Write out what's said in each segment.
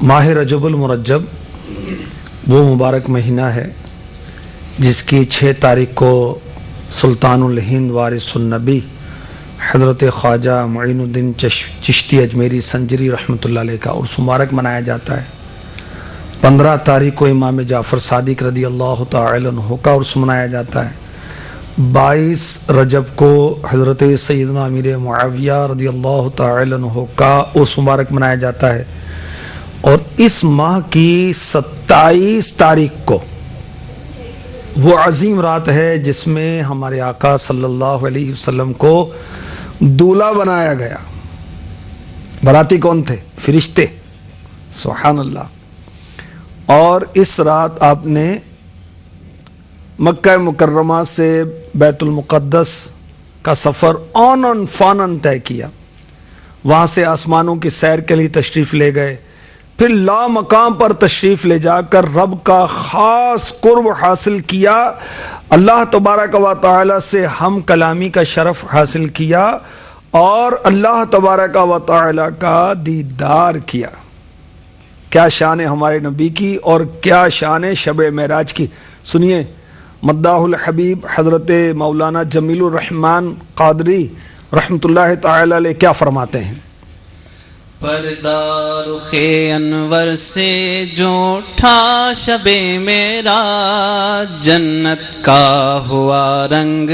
ماہ رجب المرجب وہ مبارک مہینہ ہے جس کی 6 تاریخ کو سلطان الہند وارث النبی حضرت خواجہ معین الدین چشتی اجمیری سنجری رحمۃ اللہ علیہ کا عرس مبارک منایا جاتا ہے۔ 15 تاریخ کو امام جعفر صادق رضی اللہ تعالی عنہ کا عرس منایا جاتا ہے۔ 22 رجب کو حضرت سیدنا امیر معاویہ رضی اللہ تعالی عنہ کا عرس مبارک منایا جاتا ہے، اور اس ماہ کی 27 تاریخ کو وہ عظیم رات ہے جس میں ہمارے آقا صلی اللہ علیہ وسلم کو دولہا بنایا گیا۔ باراتی کون تھے؟ فرشتے، سبحان اللہ۔ اور اس رات آپ نے مکہ مکرمہ سے بیت المقدس کا سفر آنن فانن طے کیا، وہاں سے آسمانوں کی سیر کے لیے تشریف لے گئے، پھر لا مقام پر تشریف لے جا کر رب کا خاص قرب حاصل کیا، اللہ تبارک و تعالی سے ہم کلامی کا شرف حاصل کیا، اور اللہ تبارک و تعالی کا دیدار کیا۔ کیا شان ہے ہمارے نبی کی اور کیا شان ہے شب معراج کی۔ سنیے مداح الحبیب حضرت مولانا جمیل الرحمن قادری رحمۃ اللہ تعالی علیہ کیا فرماتے ہیں۔ پردہ رخ انور سے جو اٹھا شب معراج، جنت کا ہوا رنگ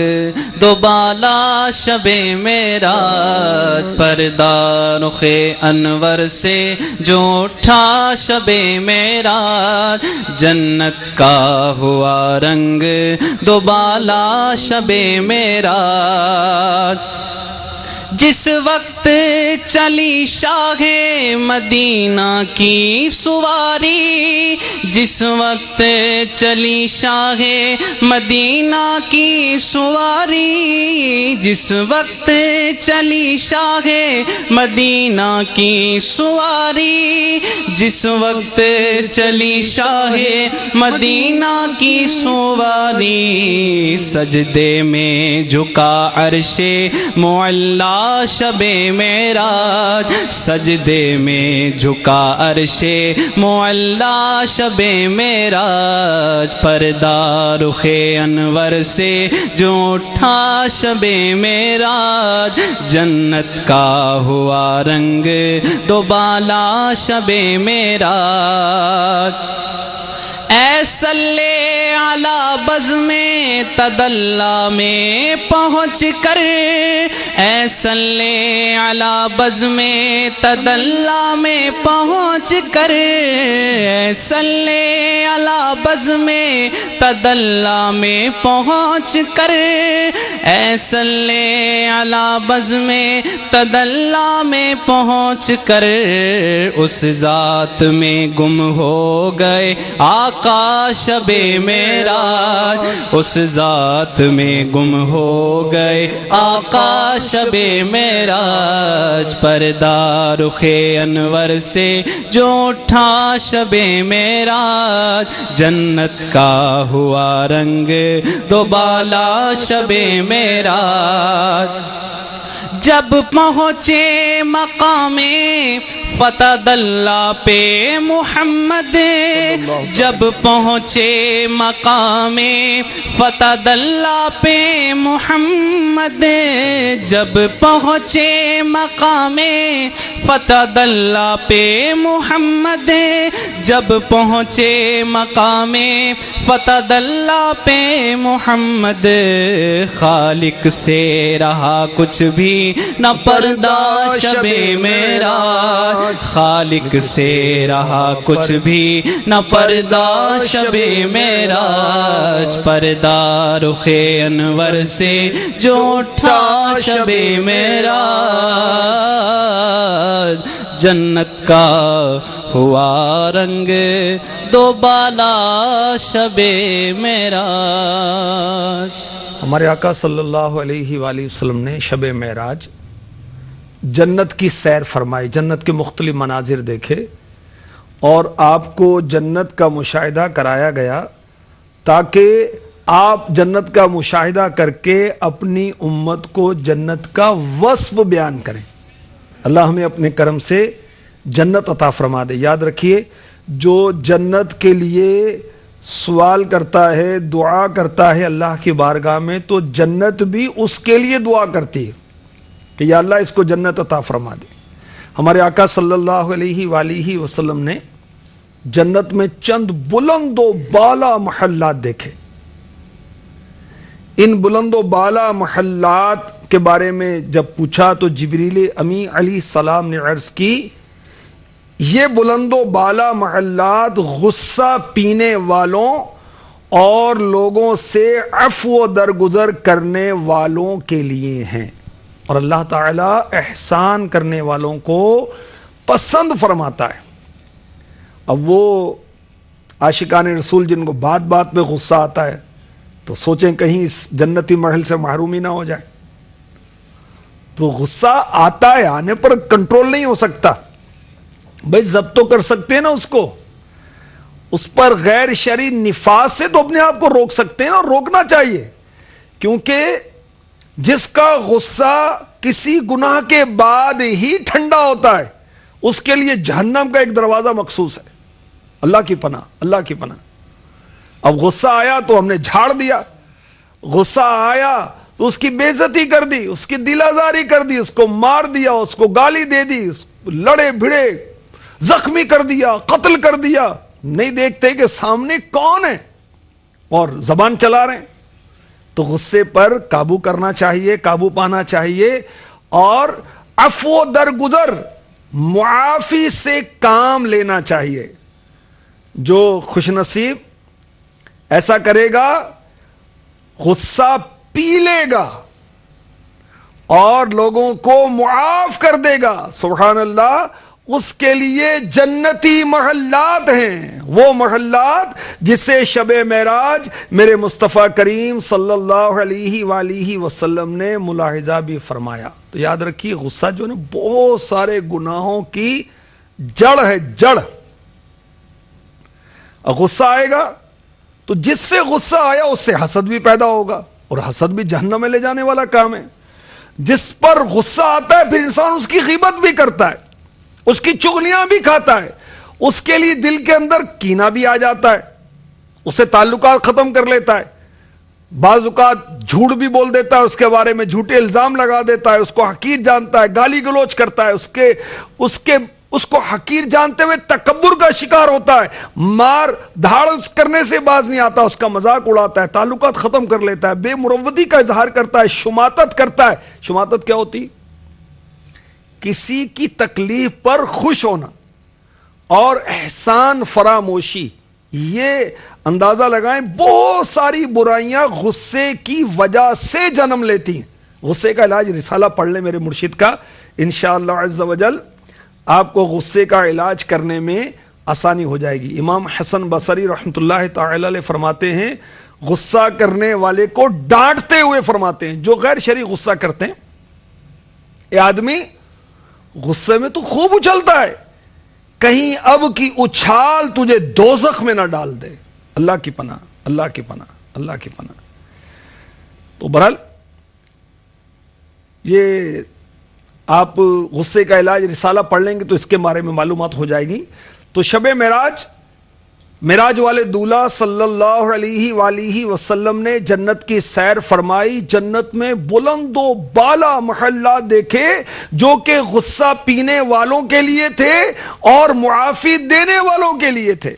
دوبالا شب معراج۔ پردہ رخ انور سے جو اٹھا شب معراج، جنت کا ہوا رنگ دوبالا شب معراج۔ جس وقت چلی شاہ مدینہ کی سواری، جس وقت چلی شاہ مدینہ کی سواری، جس وقت چلی شاہ مدینہ کی سواری، جس وقت چلی شاہ مدینہ کی سواری، سجدے میں جھکا عرش معلا شب معراج، سجدے میں جھکا عرش معلا شب معراج۔ پردہ رخ انور سے جو اٹھا شب معراج، جنت کا ہوا رنگ دوبالا شب معراج۔ اے صلی علی بزم تدلی میں پہنچ کر، اے صلی علی بزم تدلی میں پہنچ کر، اے صلی علی بزم تدلی میں پہنچ کر، اے صلی علی بزم تدلی میں پہنچ کر، اس ذات میں گم ہو گئے آقا شب معراج، اس ذات میں گم ہو گئے آقا شب معراج۔ پردہ رخ انور سے جو اٹھا شب معراج، جنت کا ہوا رنگ دوبالا شب معراج۔ جب پہنچے مقام فتح اللہ پہ محمد، جب پہنچے مقام فتح اللہ پہ محمد، جب پہنچے مقام فتح اللہ پہ محمد، جب پہنچے مقام فتح اللہ پہ محمد، خالق سے رہا کچھ بھی نہ پردہ شب معراج، خالق سے رہا کچھ بھی نہ پردہ شب معراج۔ پردہ رخ انور سے جو اٹھا شب معراج، جنت کا ہوا رنگ دوبالا شب معراج۔ ہمارے آقا صلی اللہ علیہ وآلہ وسلم نے شب معراج جنت کی سیر فرمائی، جنت کے مختلف مناظر دیکھے، اور آپ کو جنت کا مشاہدہ کرایا گیا تاکہ آپ جنت کا مشاہدہ کر کے اپنی امت کو جنت کا وصف بیان کریں۔ اللہ ہمیں اپنے کرم سے جنت عطا فرما دے۔ یاد رکھیے جو جنت کے لیے سوال کرتا ہے، دعا کرتا ہے اللہ کی بارگاہ میں، تو جنت بھی اس کے لیے دعا کرتی ہے کہ یا اللہ اس کو جنت عطا فرما دے۔ ہمارے آقا صلی اللہ علیہ وآلہ وسلم نے جنت میں چند بلند و بالا محلات دیکھے۔ ان بلند و بالا محلات کے بارے میں جب پوچھا تو جبریل امی علیہ السلام نے عرض کی یہ بلند و بالا محلات غصہ پینے والوں اور لوگوں سے عفو درگزر کرنے والوں کے لیے ہیں، اور اللہ تعالیٰ احسان کرنے والوں کو پسند فرماتا ہے۔ اب وہ عاشقان رسول جن کو بات بات پہ غصہ آتا ہے تو سوچیں کہیں اس جنتی محل سے محرومی نہ ہو جائے۔ تو غصہ آتا ہے، آنے پر کنٹرول نہیں ہو سکتا، بھائی ضبط تو کر سکتے ہیں نا اس کو، اس پر غیر شرعی نفاذ سے تو اپنے آپ کو روک سکتے ہیں اور روکنا چاہیے، کیونکہ جس کا غصہ کسی گناہ کے بعد ہی ٹھنڈا ہوتا ہے اس کے لیے جہنم کا ایک دروازہ مخصوص ہے۔ اللہ کی پناہ، اللہ کی پناہ۔ اب غصہ آیا تو ہم نے جھاڑ دیا، غصہ آیا تو اس کی بے عزتی کر دی، اس کی دل آزاری کر دی، اس کو مار دیا، اس کو گالی دے دی، لڑے بھڑے زخمی کر دیا، قتل کر دیا، نہیں دیکھتے کہ سامنے کون ہے اور زبان چلا رہے ہیں۔ تو غصے پر قابو کرنا چاہیے، قابو پانا چاہیے، اور عفو درگزر معافی سے کام لینا چاہیے۔ جو خوش نصیب ایسا کرے گا، غصہ پی لے گا اور لوگوں کو معاف کر دے گا، سبحان اللہ، اس کے لیے جنتی محلات ہیں، وہ محلات جسے شب معراج میرے مصطفیٰ کریم صلی اللہ علیہ وآلہ وسلم نے ملاحظہ بھی فرمایا۔ تو یاد رکھیے غصہ جو ہے بہت سارے گناہوں کی جڑ ہے، جڑ۔ غصہ آئے گا تو جس سے غصہ آیا اس سے حسد بھی پیدا ہوگا، اور حسد بھی جہنم میں لے جانے والا کام ہے۔ جس پر غصہ آتا ہے پھر انسان اس کی غیبت بھی کرتا ہے، اس کی چغلیاں بھی کھاتا ہے، اس کے لیے دل کے اندر کینہ بھی آ جاتا ہے، اس سے تعلقات ختم کر لیتا ہے، بعض اوقات جھوٹ بھی بول دیتا ہے، اس کے بارے میں جھوٹے الزام لگا دیتا ہے، اس کو حقیر جانتا ہے، گالی گلوچ کرتا ہے، اس کو حقیر جانتے ہوئے تکبر کا شکار ہوتا ہے، مار دھاڑ کرنے سے باز نہیں آتا، اس کا مذاق اڑاتا ہے، تعلقات ختم کر لیتا ہے، بے مروتی کا اظہار کرتا ہے، شماتت کرتا ہے۔ شماتت کیا ہوتی؟ کسی کی تکلیف پر خوش ہونا اور احسان فراموشی۔ یہ اندازہ لگائیں بہت ساری برائیاں غصے کی وجہ سے جنم لیتی ہیں۔ غصے کا علاج رسالہ پڑھ لیں میرے مرشد کا، انشاءاللہ عز و جل آپ کو غصے کا علاج کرنے میں آسانی ہو جائے گی۔ امام حسن بصری رحمۃ اللہ تعالی علیہ فرماتے ہیں، غصہ کرنے والے کو ڈانٹتے ہوئے فرماتے ہیں، جو غیر شرعی غصہ کرتے ہیں، اے آدمی غصے میں تو خوب اچھلتا ہے، کہیں اب کی اچھال تجھے دوزخ میں نہ ڈال دے۔ اللہ کی پناہ، اللہ کی پناہ، اللہ کی پناہ۔ تو بہرحال یہ آپ غصے کا علاج رسالہ پڑھ لیں گے تو اس کے بارے میں معلومات ہو جائے گی۔ تو شب معراج والے دولہ صلی اللہ علیہ وآلہ وسلم نے جنت کی سیر فرمائی، جنت میں بلند و بالا محلات دیکھے جو کہ غصہ پینے والوں کے لیے تھے اور معافی دینے والوں کے لیے تھے۔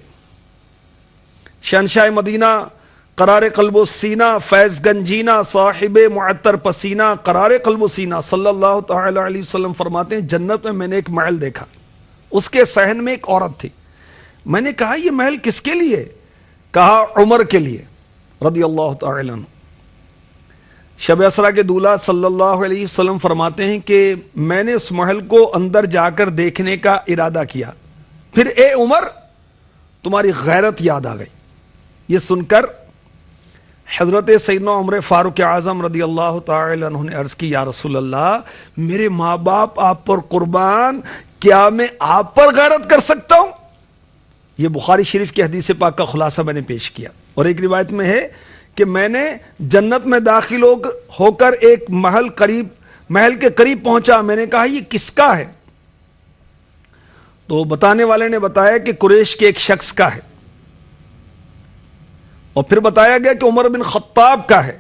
شہنشاہ مدینہ قرار قلب و سینہ، فیض گنجینہ، صاحب معطر پسینہ، قرار قلب و سینہ صلی اللہ تعالی علیہ وسلم فرماتے ہیں، جنت میں نے ایک محل دیکھا، اس کے صحن میں ایک عورت تھی۔ میں نے کہا یہ محل کس کے لیے؟ کہا عمر کے لیے رضی اللہ تعالی عنہ۔ شب اسرا کے دولہ صلی اللہ علیہ وسلم فرماتے ہیں کہ میں نے اس محل کو اندر جا کر دیکھنے کا ارادہ کیا، پھر اے عمر تمہاری غیرت یاد آ گئی۔ یہ سن کر حضرت سیدنا عمر فاروق اعظم رضی اللہ تعالی عنہ نے عرض کی، یا رسول اللہ میرے ماں باپ آپ پر قربان، کیا میں آپ پر غیرت کر سکتا ہوں؟ یہ بخاری شریف کی حدیث پاک کا خلاصہ میں نے پیش کیا، اور ایک روایت میں ہے کہ میں نے جنت میں داخل ہو کر ایک محل کے قریب پہنچا، میں نے کہا یہ کس کا ہے؟ تو بتانے والے نے بتایا کہ قریش کے ایک شخص کا ہے، اور پھر بتایا گیا کہ عمر بن خطاب کا ہے۔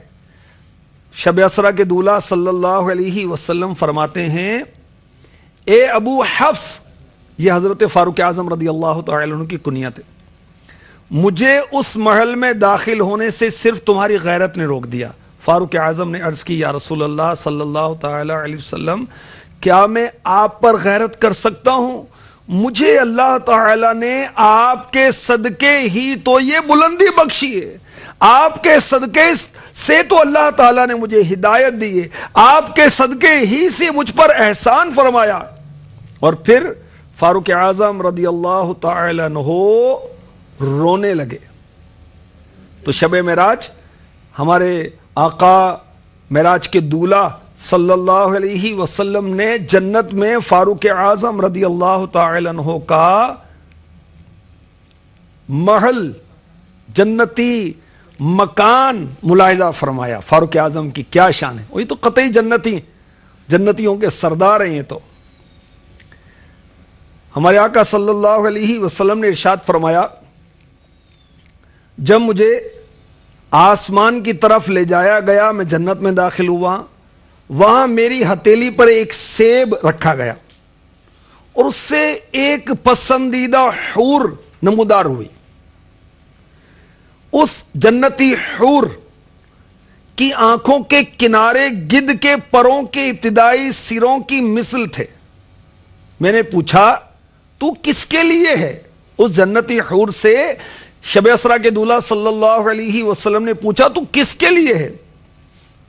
شب اسرا کے دولہ صلی اللہ علیہ وسلم فرماتے ہیں، اے ابو حفص، یہ حضرت فاروق اعظم رضی اللہ تعالی عنہ کی کنیت ہے، مجھے اس محل میں داخل ہونے سے صرف تمہاری غیرت نے روک دیا۔ فاروق اعظم نے عرض کی، یا رسول اللہ صلی اللہ تعالی علیہ وسلم، کیا میں آپ پر غیرت کر سکتا ہوں؟ مجھے اللہ تعالی نے آپ کے صدقے ہی تو یہ بلندی بخشی ہے، آپ کے صدقے سے تو اللہ تعالیٰ نے مجھے ہدایت دی ہے، آپ کے صدقے ہی سے مجھ پر احسان فرمایا۔ اور پھر فاروق اعظم رضی اللہ تعالی عنہ رونے لگے۔ تو شب معراج ہمارے آقا معراج کے دولہ صلی اللہ علیہ وسلم نے جنت میں فاروق اعظم رضی اللہ تعالی عنہ کا محل، جنتی مکان ملاحظہ فرمایا۔ فاروق اعظم کی کیا شان ہے، وہی تو قطعی جنتیوں کے سردار ہیں۔ یہ تو ہمارے آقا صلی اللہ علیہ وسلم نے ارشاد فرمایا، جب مجھے آسمان کی طرف لے جایا گیا، میں جنت میں داخل ہوا، وہاں میری ہتھیلی پر ایک سیب رکھا گیا اور اس سے ایک پسندیدہ حور نمودار ہوئی۔ اس جنتی حور کی آنکھوں کے کنارے گدھ کے پروں کے ابتدائی سروں کی مثل تھے۔ میں نے پوچھا، تو کس کے لیے ہے؟ اس جنتی حور سے شب اسرا کے دولہ صلی اللہ علیہ وسلم نے پوچھا، تو کس کے لیے ہے؟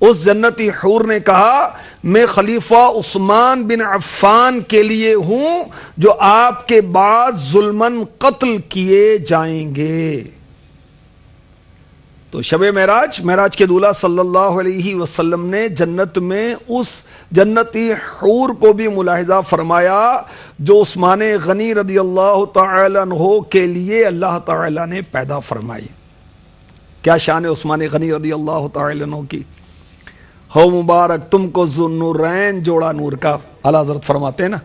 اس جنتی حور نے کہا، میں خلیفہ عثمان بن عفان کے لیے ہوں، جو آپ کے بعد ظلماً قتل کیے جائیں گے۔ تو شب معراج کے دولہ صلی اللہ علیہ وسلم نے جنت میں اس جنتی حور کو بھی ملاحظہ فرمایا جو عثمان غنی رضی اللہ تعالی عنہ کے لیے اللہ تعالی نے پیدا فرمائی۔ کیا شان ہے عثمان غنی رضی اللہ تعالی عنہ کی، ہو مبارک تم کو ذو النورین جوڑا نور کا۔ اعلیٰ حضرت فرماتے ہیں نا،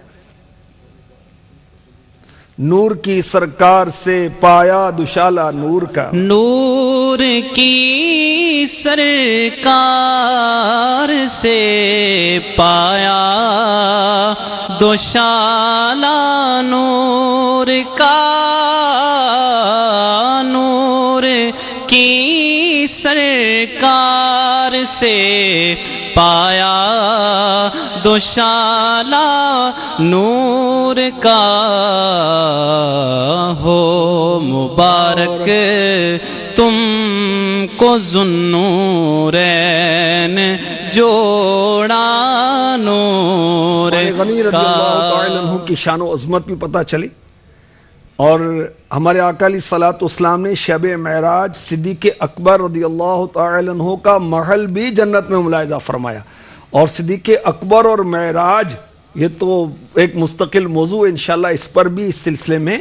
نور کی سرکار سے پایا دوشالہ نور کا، نور کی سرکار سے پایا دوشالہ نور کا، نور کی سرکار سے پایا دوشالہ نور کا، ہو مبارک تم کو ذو النورین جوڑا نور غنی رضی اللہ تعالی عنہ کی شان و عظمت بھی پتہ چلی۔ اور ہمارے آقا علیہ الصلوۃ والسلام نے شب معراج صدیق اکبر رضی اللہ تعالی عنہ کا محل بھی جنت میں ملاحظہ فرمایا۔ اور صدیق اکبر اور معراج یہ تو ایک مستقل موضوع ہے، انشاءاللہ اس پر بھی اس سلسلے میں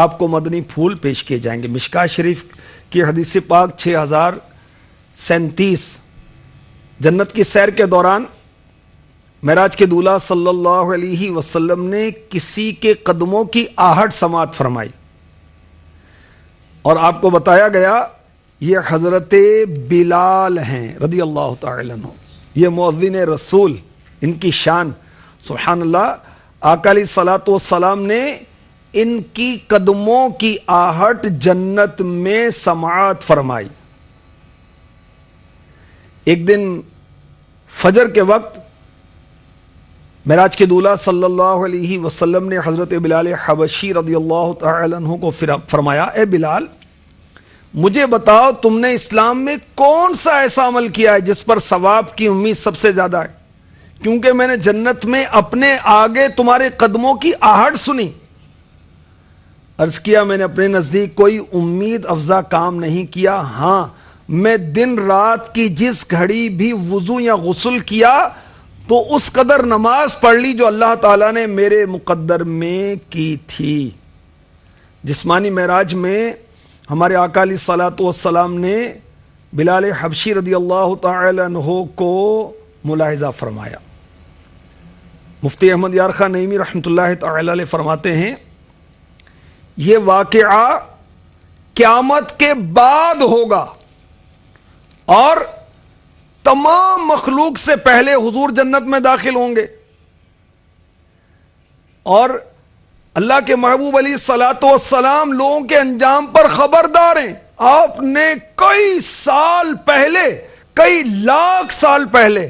آپ کو مدنی پھول پیش کیے جائیں گے۔ مشکاہ شریف کی حدیث پاک 6037، جنت کی سیر کے دوران معراج کے دولہ صلی اللہ علیہ وسلم نے کسی کے قدموں کی آہٹ سماعت فرمائی، اور آپ کو بتایا گیا یہ حضرت بلال ہیں رضی اللہ تعالی عنہ، یہ مؤذن رسول، ان کی شان سبحان اللہ۔ آقا علیہ الصلوۃ والسلام نے ان کی قدموں کی آہٹ جنت میں سماعت فرمائی۔ ایک دن فجر کے وقت معراج کے دولہ صلی اللہ علیہ وسلم نے حضرت بلال حبشی رضی اللہ تعالی عنہ کو فرمایا، اے بلال، مجھے بتاؤ تم نے اسلام میں کون سا ایسا عمل کیا ہے جس پر ثواب کی امید سب سے زیادہ ہے؟ کیونکہ میں نے جنت میں اپنے آگے تمہارے قدموں کی آہٹ سنی۔ عرض کیا، میں نے اپنے نزدیک کوئی امید افزا کام نہیں کیا، ہاں میں دن رات کی جس گھڑی بھی وضو یا غسل کیا تو اس قدر نماز پڑھ لی جو اللہ تعالیٰ نے میرے مقدر میں کی تھی۔ جسمانی معراج میں ہمارے آقا علیہ الصلوۃ والسلام نے بلال حبشی رضی اللہ تعالی عنہ کو ملاحظہ فرمایا۔ مفتی احمد یار خان نعیمی رحمۃ اللہ تعالی علیہ فرماتے ہیں یہ واقعہ قیامت کے بعد ہوگا اور تمام مخلوق سے پہلے حضور جنت میں داخل ہوں گے. اور اللہ کے محبوب علیہ الصلوۃ والسلام لوگوں کے انجام پر خبردار ہیں. آپ نے کئی سال پہلے، کئی لاکھ سال پہلے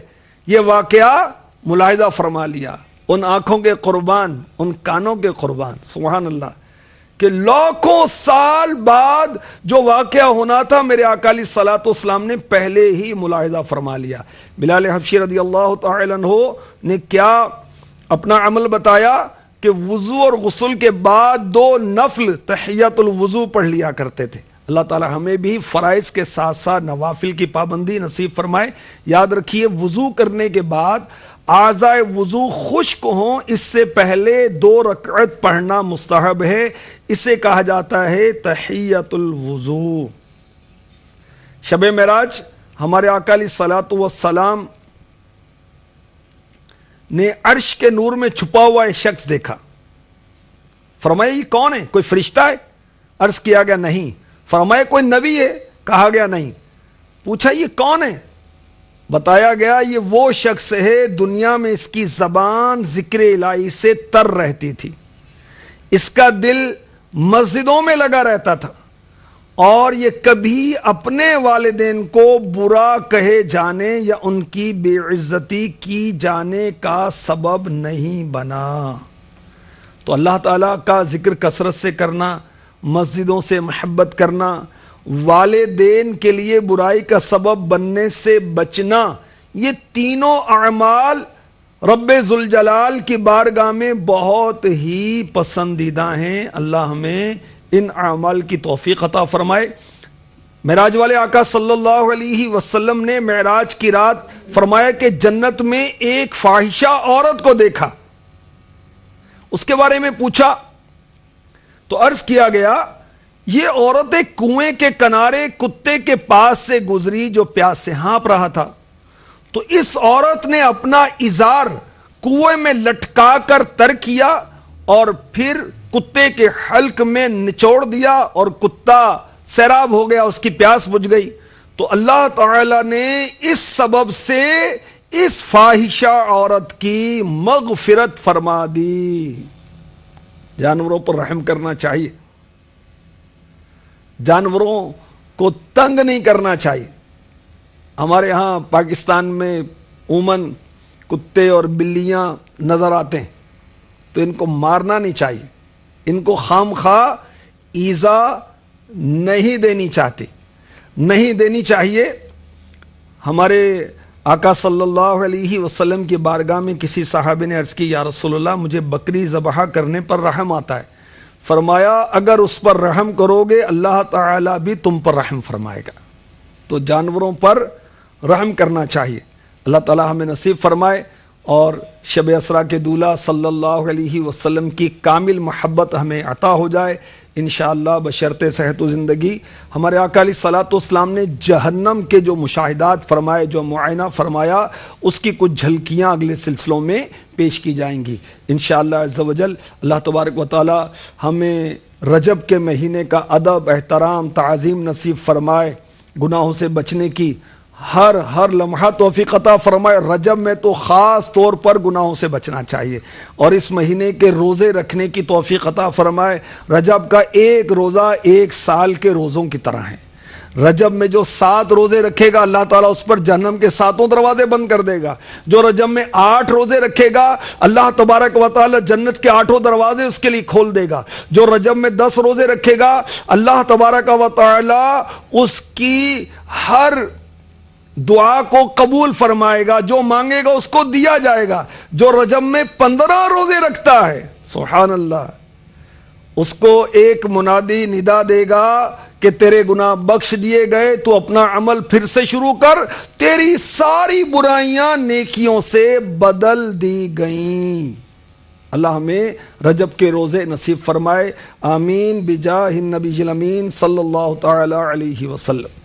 یہ واقعہ ملاحظہ فرما لیا. ان آنکھوں کے قربان، ان کانوں کے قربان، سبحان اللہ، کہ لاکھوں سال بعد جو واقعہ ہونا تھا میرے آقا علیہ الصلوۃ والسلام نے پہلے ہی ملاحظہ فرما لیا. بلال حبشی رضی اللہ تعالی عنہ نے کیا اپنا عمل بتایا کہ وضو اور غسل کے بعد 2 نفل تحیۃ الوضو پڑھ لیا کرتے تھے. اللہ تعالی ہمیں بھی فرائض کے ساتھ ساتھ نوافل کی پابندی نصیب فرمائے. یاد رکھیے وضو کرنے کے بعد اعضاء وضو خشک ہوں اس سے پہلے 2 رکعت پڑھنا مستحب ہے. اسے کہا جاتا ہے تحیۃ الوضو. شب معراج ہمارے آقا علیہ الصلوۃ والسلام نے عرش کے نور میں چھپا ہوا ایک شخص دیکھا. فرمایا یہ کون ہے؟ کوئی فرشتہ ہے؟ عرض کیا گیا نہیں. فرمایا کوئی نبی ہے؟ کہا گیا نہیں. پوچھا یہ کون ہے؟ بتایا گیا یہ وہ شخص ہے دنیا میں اس کی زبان ذکر الہی سے تر رہتی تھی، اس کا دل مسجدوں میں لگا رہتا تھا، اور یہ کبھی اپنے والدین کو برا کہے جانے یا ان کی بے عزتی کی جانے کا سبب نہیں بنا. تو اللہ تعالیٰ کا ذکر کثرت سے کرنا، مسجدوں سے محبت کرنا، والدین کے لیے برائی کا سبب بننے سے بچنا، یہ تینوں اعمال رب ذوالجلال کی بارگاہ میں بہت ہی پسندیدہ ہیں. اللہ ہمیں ان اعمال کی توفیق عطا فرمائے. معراج والے آقا صلی اللہ علیہ وسلم نے معراج کی رات فرمایا کہ جنت میں ایک فاحشہ عورت کو دیکھا. اس کے بارے میں پوچھا تو عرض کیا گیا یہ عورت ایک کنویں کے کنارے کتے کے پاس سے گزری جو پیاس سے ہانپ رہا تھا. تو اس عورت نے اپنا ازار کنویں میں لٹکا کر تر کیا اور پھر کتے کے حلق میں نچوڑ دیا اور کتا سیراب ہو گیا، اس کی پیاس بجھ گئی. تو اللہ تعالی نے اس سبب سے اس فاحشہ عورت کی مغفرت فرما دی. جانوروں پر رحم کرنا چاہیے، جانوروں کو تنگ نہیں کرنا چاہیے. ہمارے ہاں پاکستان میں عموماً کتے اور بلیاں نظر آتے ہیں تو ان کو مارنا نہیں چاہیے، ان کو خام خواہ ایذا نہیں دینی چاہیے. ہمارے آقا صلی اللہ علیہ وسلم کی بارگاہ میں کسی صحابی نے عرض کی یا رسول اللہ مجھے بکری ذبح کرنے پر رحم آتا ہے. فرمایا اگر اس پر رحم کرو گے اللہ تعالیٰ بھی تم پر رحم فرمائے گا. تو جانوروں پر رحم کرنا چاہیے. اللہ تعالیٰ ہمیں نصیب فرمائے اور شب اسرا کے دولہ صلی اللہ علیہ وسلم کی کامل محبت ہمیں عطا ہو جائے انشاءاللہ بشرط صحت و زندگی. ہمارے آقا علیہ الصلوۃ والسلام نے جہنم کے جو مشاہدات فرمائے، جو معائنہ فرمایا، اس کی کچھ جھلکیاں اگلے سلسلوں میں پیش کی جائیں گی انشاءاللہ عز و جل. اللہ تبارک و تعالی ہمیں رجب کے مہینے کا ادب، احترام، تعظیم نصیب فرمائے، گناہوں سے بچنے کی ہر لمحہ توفیق عطا فرمائے. رجب میں تو خاص طور پر گناہوں سے بچنا چاہیے اور اس مہینے کے روزے رکھنے کی توفیق عطا فرمائے. رجب کا ایک روزہ 1 سال کے روزوں کی طرح ہے. رجب میں جو 7 روزے رکھے گا اللہ تعالیٰ اس پر جہنم کے 7 دروازے بند کر دے گا. جو رجب میں 8 روزے رکھے گا اللہ تبارک و تعالیٰ جنت کے 8 دروازے اس کے لیے کھول دے گا. جو رجب میں 10 روزے رکھے گا اللہ تبارک و تعالیٰ اس کی ہر دعا کو قبول فرمائے گا، جو مانگے گا اس کو دیا جائے گا. جو رجب میں 15 روزے رکھتا ہے سبحان اللہ، اس کو ایک منادی ندا دے گا کہ تیرے گناہ بخش دیے گئے، تو اپنا عمل پھر سے شروع کر، تیری ساری برائیاں نیکیوں سے بدل دی گئیں. اللہ ہمیں رجب کے روزے نصیب فرمائے. آمین بجاہ النبی الامین صلی اللہ تعالی علیہ وسلم.